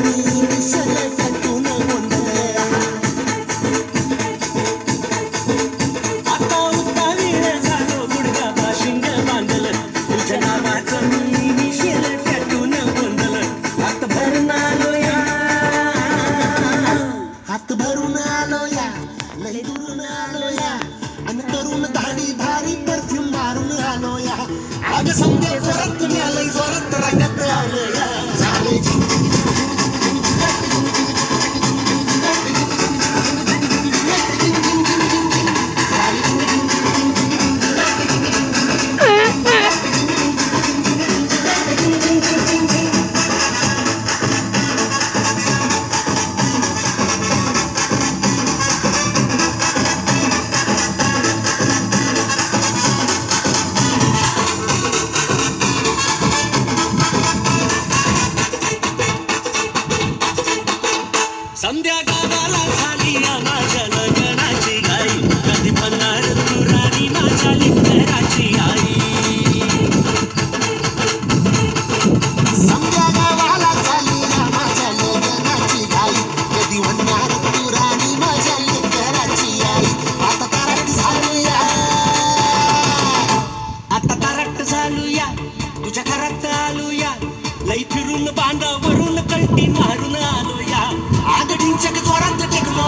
Michel पेटून गोंधळ आता उतावीळ झालो गुडघा शिंग बांधल तुझ्या नावाचं मी मिशेल पेटून गोंधळ हात भरून आलो या हात भरून आलो या लय दुरून आलो या आणि करून दाढी भारी परफ्यूम मारून आलो या अग संध्या जोरात आलंय जोरात रंगात आलो या झाले संध्या गावाला झाली माझ्या लग्नाची गाई कधी म्हणणार तू राणी माझ्या लेकराची आई संध्या गावाला झाली या माझ्या लग्नाची घाई कधी म्हणणार तू राणी माझ्या लेकराची आई आता तारट झालूया आता तारट झालूया तुझ्या घरात आलूया लई फिरून बांधावरून कल्टी मारून आलोया आगडींच्या जोरात टेकलो